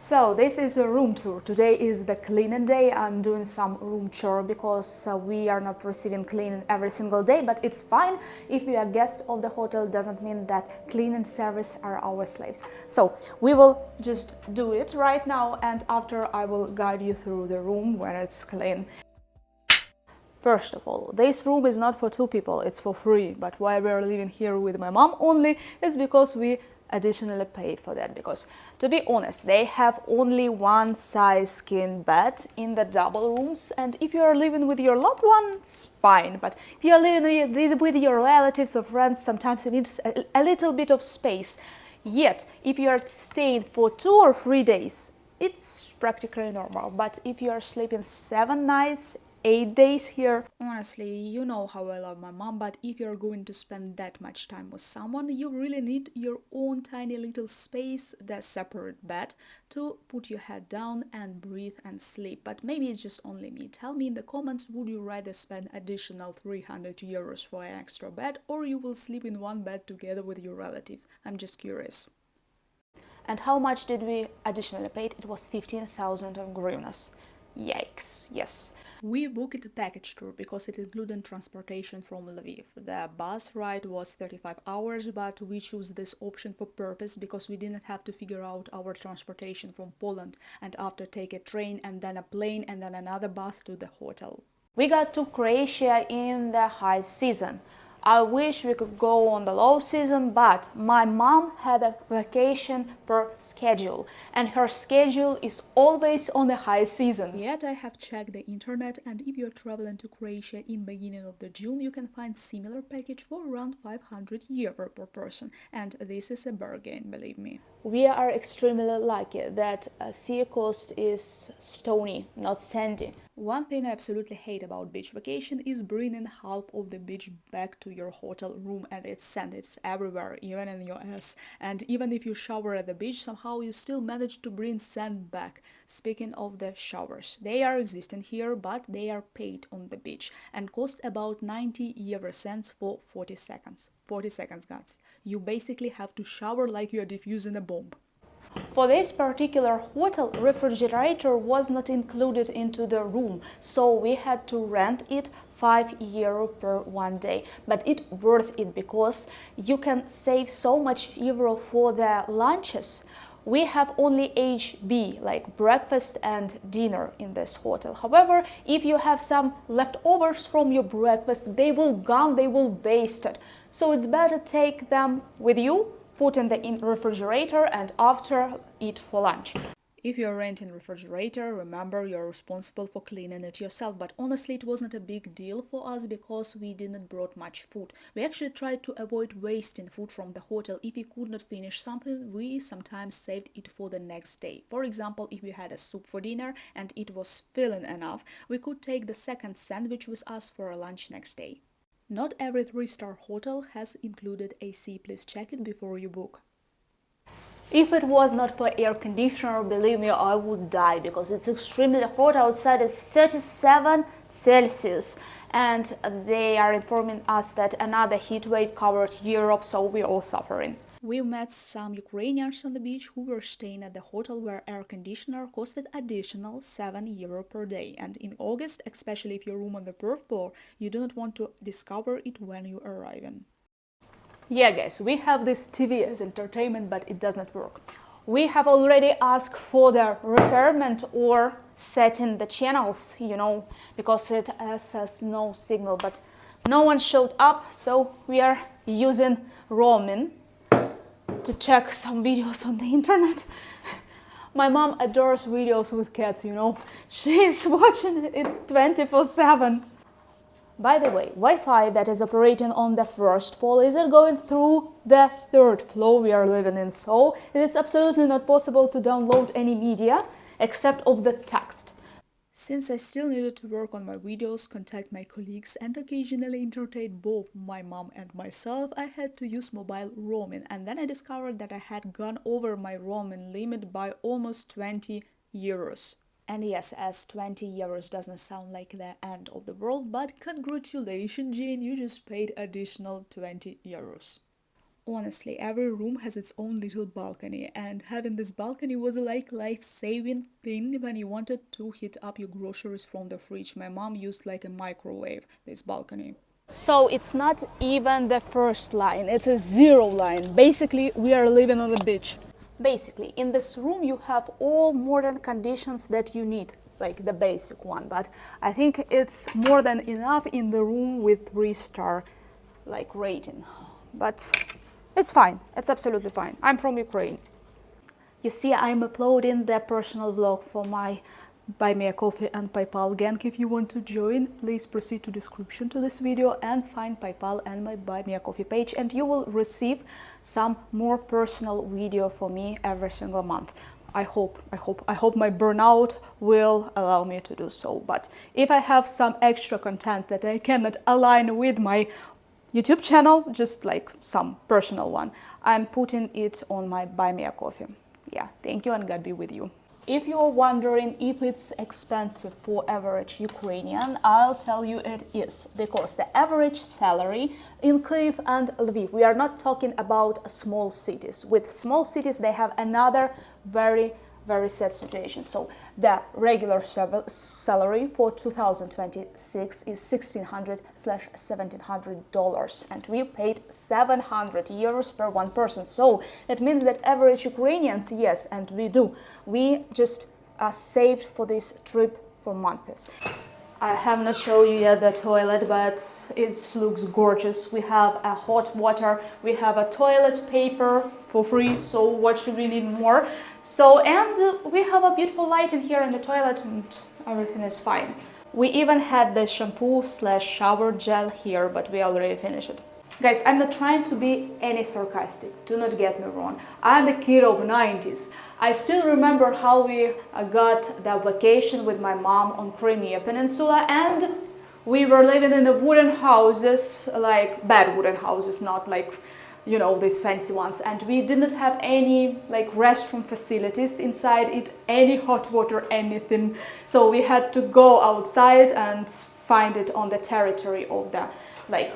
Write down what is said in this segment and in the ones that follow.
So this is a room tour. Today is the cleaning day. I'm doing some room chore because we are not receiving cleaning every single day, but it's fine. If we are guest of the hotel, doesn't mean that cleaning service are our slaves. So we will just do it right now, and after I will guide you through the room when it's clean. First of all, this room is not for two people, it's for free. But why we're living here with my mom only is because we additionally paid for that, because to be honest, they have only one size king bed in the double rooms, and if you are living with your loved ones, fine, but if you are living with your relatives or friends, sometimes you need a little bit of space. Yet if you are staying for 2 or 3 days, it's practically normal. But if you are sleeping 7 nights, 8 days here. Honestly, you know how I love my mom, but if you're going to spend that much time with someone, you really need your own tiny little space, the separate bed, to put your head down and breathe and sleep. But maybe it's just only me. Tell me in the comments, would you rather spend additional 300 euros for an extra bed, or you will sleep in one bed together with your relative? I'm just curious. And how much did we additionally pay? It was 15,000 hryvnias. Yikes, yes. We booked a package tour because it included transportation from Lviv. The bus ride was 35 hours, but we chose this option for purpose because we didn't have to figure out our transportation from Poland and after take a train and then a plane and then another bus to the hotel. We got to Croatia in the high season. I wish we could go on the low season, but my mom had a vacation per schedule, and her schedule is always on the high season. Yet I have checked the internet, and if you're traveling to Croatia in beginning of the June, you can find similar package for around 500 euro per person, and this is a bargain, believe me. We are extremely lucky that sea coast is stony, not sandy. One thing I absolutely hate about beach vacation is bringing half of the beach back to your hotel room, and it's sand, it's everywhere, even in your ass. And even if you shower at the beach, somehow you still manage to bring sand back. Speaking of the showers, they are existing here, but they are paid on the beach and cost about 90 euro cents for 40 seconds. 40 seconds, guys. You basically have to shower like you are diffusing a bomb. For this particular hotel, refrigerator was not included into the room, so we had to rent it 5 euro per 1 day. But it's worth it because you can save so much euro for the lunches. We have only HB, like breakfast and dinner in this hotel. However, if you have some leftovers from your breakfast, they will gone, they will wasted. So it's better take them with you, put in the refrigerator, and after eat for lunch. If you're renting refrigerator, remember you're responsible for cleaning it yourself. But honestly, it wasn't a big deal for us because we didn't brought much food. We actually tried to avoid wasting food from the hotel. If we could not finish something, we sometimes saved it for the next day. For example, if we had a soup for dinner and it was filling enough, we could take the second sandwich with us for a lunch next day. Not every 3-star hotel has included AC. Please check it before you book. If it was not for air conditioner, believe me, I would die because it's extremely hot outside. It's 37 Celsius, and they are informing us that another heat wave covered Europe, so we're all suffering. We met some Ukrainians on the beach who were staying at the hotel where air conditioner costed additional 7 euro per day. And in August, especially if your room on the fourth floor, you do not want to discover it when you arrive in. Yeah, guys, we have this TV as entertainment, but it does not work. We have already asked for the repairment or setting the channels, you know, because it has no signal, but no one showed up, so we are using roaming to check some videos on the internet. My mom adores videos with cats, you know. She's watching it 24/7. By the way, Wi-Fi that is operating on the first floor isn't going through the third floor we are living in, so it's absolutely not possible to download any media except of the text. Since I still needed to work on my videos, contact my colleagues, and occasionally entertain both my mom and myself, I had to use mobile roaming, and then I discovered that I had gone over my roaming limit by almost 20 euros. And yes, as 20 euros doesn't sound like the end of the world, but congratulations, Jane, you just paid additional 20 euros. Honestly, every room has its own little balcony, and having this balcony was like life-saving thing when you wanted to heat up your groceries from the fridge. My mom used like a microwave, this balcony. So it's not even the first line, it's a zero line. Basically, we are living on the beach. Basically, in this room you have all modern conditions that you need, like the basic one, but I think it's more than enough in the room with 3-star like rating. But it's fine, it's absolutely fine. I'm from Ukraine. You see, I'm uploading the personal vlog for my Buy Me a Coffee and PayPal gang. If you want to join, please proceed to description to this video and find PayPal and my Buy Me a Coffee page, and you will receive some more personal video for me every single month. I hope my burnout will allow me to do so. But if I have some extra content that I cannot align with my YouTube channel, just like some personal one, I'm putting it on my Buy Me a Coffee. Yeah, thank you and God be with you. If you're wondering if it's expensive for average Ukrainian, I'll tell you it is, because the average salary in Kyiv and Lviv, we are not talking about small cities. With small cities, they have another very sad situation. So the regular salary for 2026 is $1,600/$1,700, and we paid 700 euros per one person. So that means that average Ukrainians, yes, and we just saved for this trip for months. I have not shown you yet the toilet, but it looks gorgeous. We have a hot water, we have a toilet paper for free, so what should we need more? So, and we have a beautiful light in here in the toilet, and everything is fine. We even had the shampoo/shower gel here, but we already finished it. Guys, I'm not trying to be any sarcastic, do not get me wrong. I'm the kid of 90s. I still remember how we got the vacation with my mom on Crimea Peninsula, and we were living in the wooden houses, like bad wooden houses, not like, you know, these fancy ones, and we didn't have any like restroom facilities inside it, any hot water, anything. So we had to go outside and find it on the territory of the like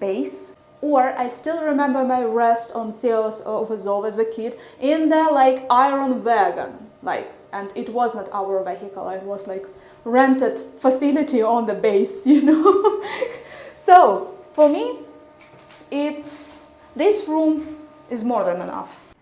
base. Or I still remember my rest on Seos of Azov as a kid in the like iron wagon, like, and it was not our vehicle, it was like rented facility on the base, you know. So for me, this room is more than enough.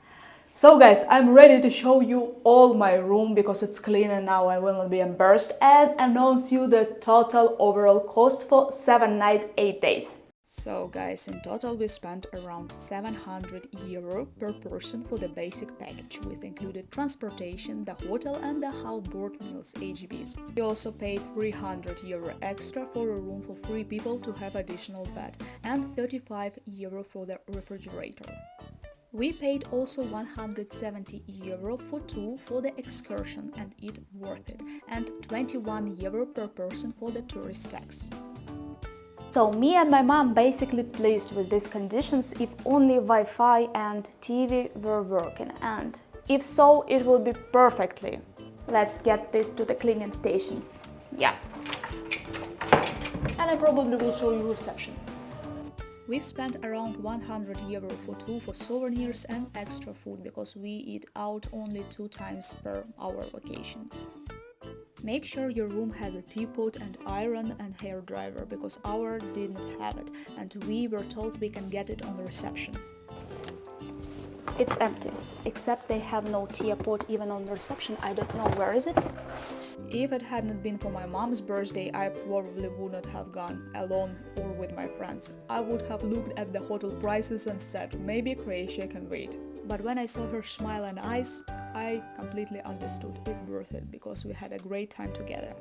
So guys, I'm ready to show you all my room because it's clean and now I will not be embarrassed, and announce you the total overall cost for 7 nights, 8 days. So guys, in total we spent around 700 euro per person for the basic package, with included transportation, the hotel and the half-board meals, HBs. We also paid 300 euro extra for a room for 3 people to have additional bed, and 35 euro for the refrigerator. We paid also 170 euro for 2 for the excursion, and it worth it, and 21 euro per person for the tourist tax. So me and my mom basically pleased with these conditions if only Wi-Fi and TV were working, and if so, it would be perfectly. Let's get this to the cleaning stations. Yeah. And I probably will show you reception. We've spent around 100 euro for 2 for souvenirs and extra food, because we eat out only 2 times per our vacation. Make sure your room has a teapot and iron and hairdryer, because our didn't have it, and we were told we can get it on the reception. It's empty, except they have no teapot even on the reception. I don't know, where is it? If it hadn't been for my mom's birthday, I probably would not have gone alone or with my friends. I would have looked at the hotel prices and said, maybe Croatia can wait. But when I saw her smile and eyes, I completely understood it worth it, because we had a great time together.